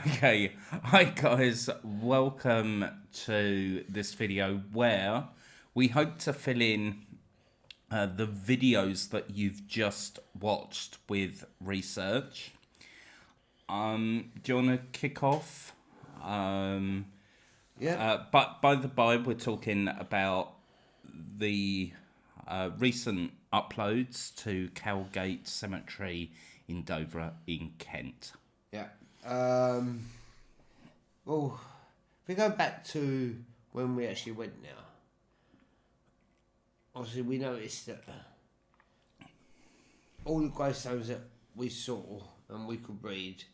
Okay, hi guys, welcome to this video where we hope to fill in the videos that you've just watched with research. Do you want to kick off? But by the by, we're talking about the recent uploads to Cowgate Cememery in Dover in Kent. Yeah. Well, if we go back to when we actually went now, obviously we noticed that all the gravestones that we saw and we could read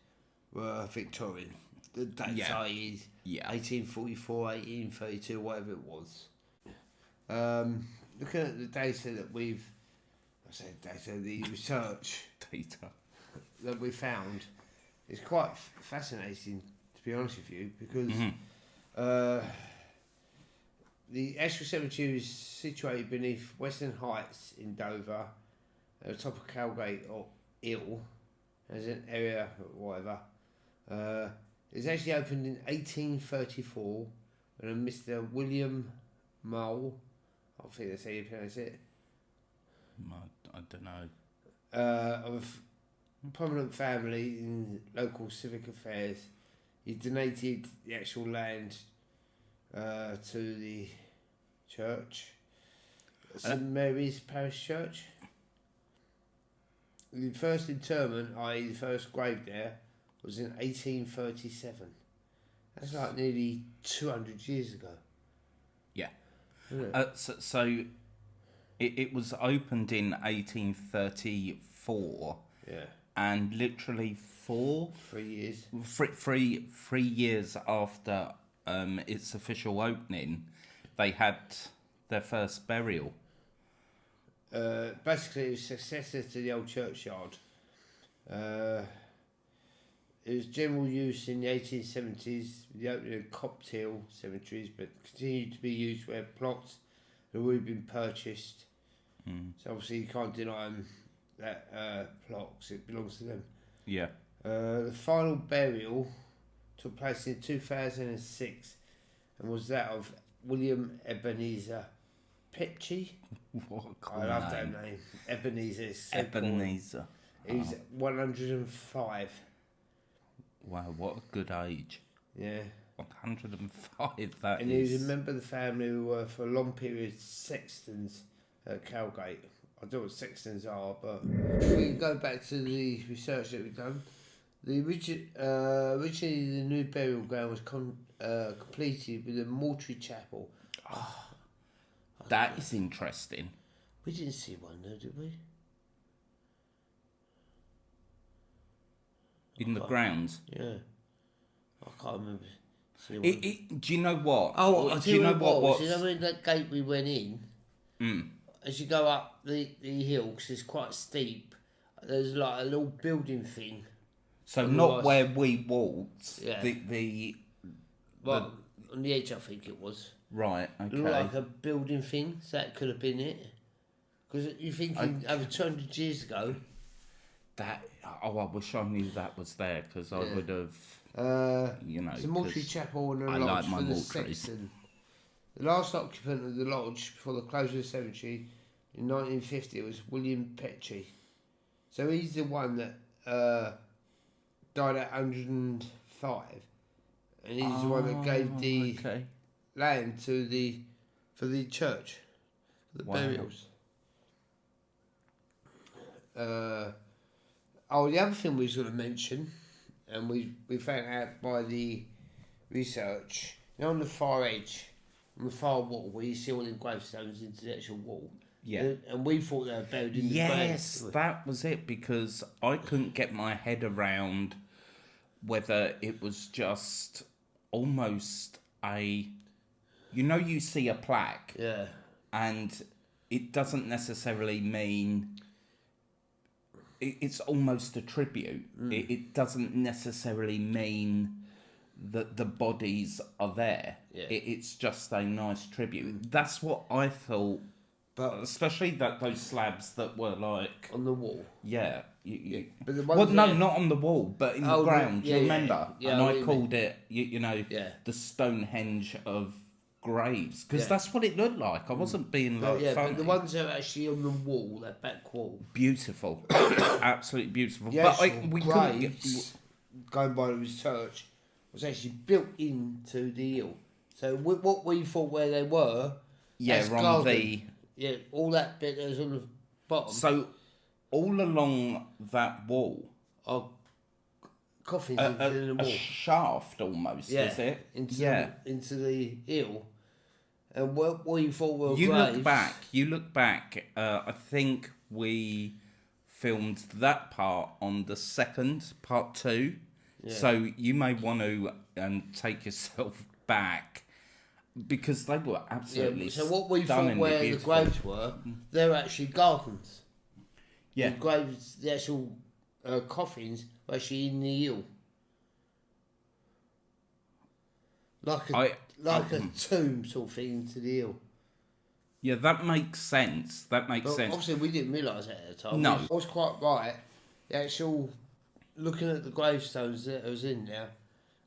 were Victorian. The dates are 1844, 1832, whatever it was. Looking at the data that the research Data. that we found, it's quite fascinating, to be honest with you, because the actual cemetery is situated beneath Western Heights in Dover, at the top of Cowgate or Ill, as an area or whatever. It was actually opened in 1834 when a Mr. William Mole, I think that's how you pronounce it. I don't know. Of prominent family in local civic affairs. He donated the actual land to the church, St Mary's Parish Church. The first interment, i.e. the first grave there, was in 1837. That's like nearly 200 years ago. Yeah. So it was opened in 1834. Yeah. And literally 3 years. Three years after its official opening, they had their first burial. Basically, it was successor to the old churchyard. It was general use in the 1870s with the opening of Coptail cemeteries, but continued to be used where plots had already been purchased. So obviously you can't deny them that plot, because it belongs to them. Yeah. The final burial took place in 2006 and was that of William Ebenezer Petchy. What a cool I love name. that name. Ebenezer. So Ebenezer. Cool. He was 105. Wow, what a good age. Yeah. 105, that and is. he was a member of the family who were for a long period sextons at Cowgate. I don't know what sextons are, but if we go back to the research that we've done, originally the new burial ground was completed with a mortuary chapel. That is interesting. We didn't see one though, did we? In the grounds. Yeah. I can't remember. Do you know what? Oh, do you know what? You know when that gate we went in? As you go up the hill, because it's quite steep, there's like a little building thing. So not where we walked. Yeah. On the edge, I think it was. Right. Okay. It looked like a building thing, so that could have been it. Because you're thinking over 200 years ago. I wish I knew that was there, because I would have. It's a mortuary chapel and a lodge like my for the mortuaries. sexton. The last occupant of the lodge before the close of the cemetery in 1950 was William Petchy. So he's the one that died at 105, and he's the one that gave the land for the church, for the burials. The other thing we was going to mention, and we found out by the research, on the far edge, on the far wall, where you see all the gravestones into the actual wall. Yeah. And we thought they were buried in the ground. Yes, that was it, because I couldn't get my head around whether it was just almost a... You see a plaque. Yeah. And it doesn't necessarily mean... It's almost a tribute. It doesn't necessarily mean that the bodies are there. Yeah. It's just a nice tribute. That's what I thought But especially those slabs that were like on the wall. Yeah. But the well, ones no, not on the wall, but in the ground. yeah, Do you remember? Yeah, and I called it, Yeah. the Stonehenge of graves, because Yeah. that's what it looked like. I wasn't being funny. But the ones that are actually on the wall, that back wall, Beautiful, absolutely beautiful. the But actual we couldn't graves going by the research was actually built into the hill. So what we thought where they were, that's on garden. All that bit that was on the bottom. So all along that wall, are coffins into the wall. a shaft almost, is it? Into the hill. And what we thought were You graves. look back. I think we filmed that part on the second, part 2. Yeah. So you may want to take yourself back, because they were absolutely So what we thought where beautiful. The graves were, they're actually gardens. Yeah. The graves, the actual coffins were actually in the hill. Like a tomb sort of thing into the hill. Yeah, that makes sense. But obviously we didn't realise that at the time. No. I was quite right. The actual, looking at the gravestones that was in there,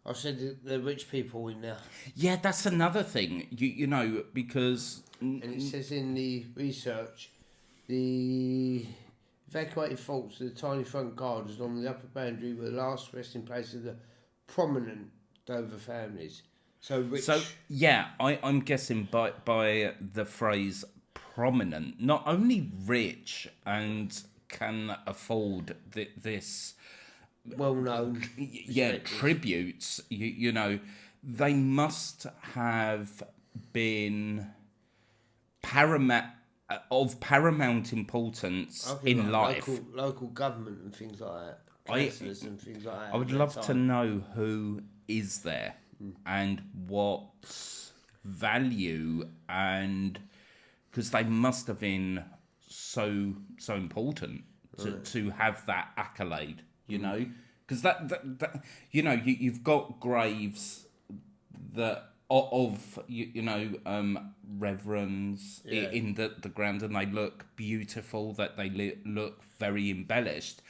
I said the rich people in there. Yeah, that's another thing. You know, because... And it says in the research, the evacuated faults of the tiny front gardens along the upper boundary were the last resting place of the prominent Dover families. So rich. So yeah, I'm guessing by the phrase prominent, not only rich and can afford this well-known tributes. You know, they must have been paramount importance in life. Local government and things like that. Councillors and things like that. I would love to know who is there and what value, and because they must have been so important to have that accolade, you know, because that you know, you've got graves that of reverends in the ground, and they look beautiful, that they look very embellished.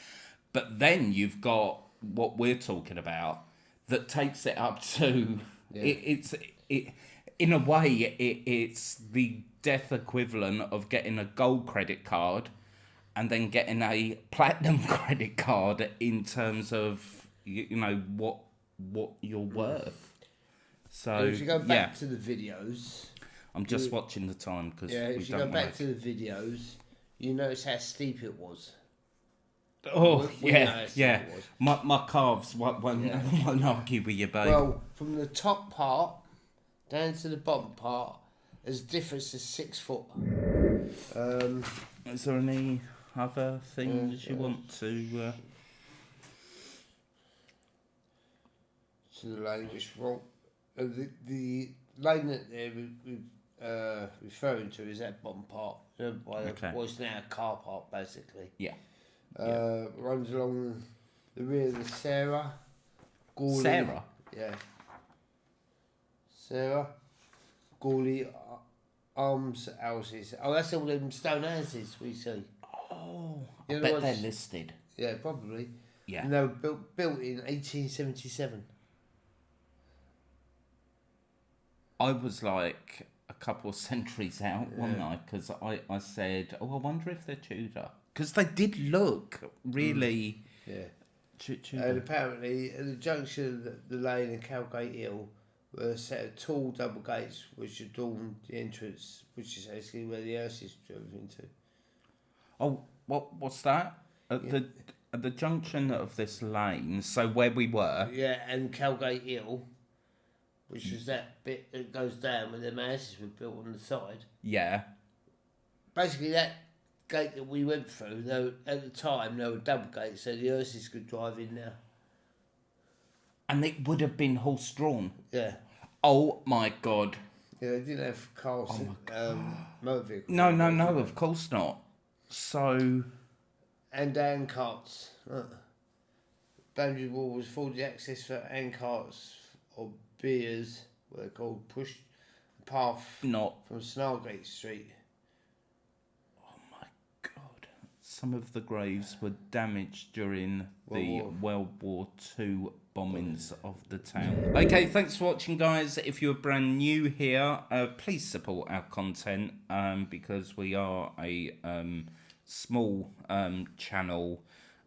But then you've got what we're talking about that takes it up to it's in a way it's the death equivalent of getting a gold credit card and then getting a platinum credit card in terms of what you're worth. So if you go back to the videos, I'm just watching the time because if you go back to the videos, you notice how steep it was. Oh, yeah. My calves won't argue with you, babe. Well, from the top part down to the bottom part, there's a difference of 6 foot. Is there any other things you want to... To the lane which wrong. The lane that they're referring to is that bottom part, by what's now a car park, basically. Yeah. Runs along the rear of the Sarah. Gawley, Sarah? Yeah. Sarah. Gawley Arms houses. Oh, that's all them stone houses we see. Oh, I bet they're listed. Yeah, probably. Yeah. And they were built in 1877. I was like a couple of centuries out, wasn't I? Because I said, I wonder if they're Tudor. Because they did look really... Tudor. And apparently, at the junction of the lane and Cowgate Hill were a set of tall double gates which adorned the entrance, which is actually where the hearses drove into. Oh, what's that? At the junction of this lane, so where we were... Yeah, and Cowgate Hill, which was that bit that goes down where the houses were built on the side. Yeah. Basically, that gate that we went through, though, at the time, there were double gates, so the hearses could drive in there. And it would have been horse-drawn? Yeah. Oh, my God. Yeah, they didn't have cars, motor vehicles. No, of course not. So... And hand carts. Boundary wall was afforded access for hand carts or beers, what they're called, pushed the path from Snargate Street. some of the graves were damaged during the World War II bombings of the town. Okay, thanks for watching, guys. If you're brand new here, please support our content because we are a small channel.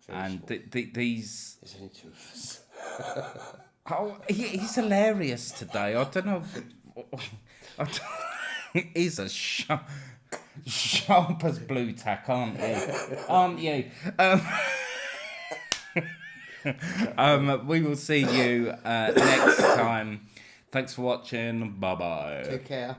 And these... There's only two of us. Oh, he's hilarious today. I don't know. He's as sharp as blue tack, aren't you? Aren't you? We will see you next time. Thanks for watching. Bye bye. Take care.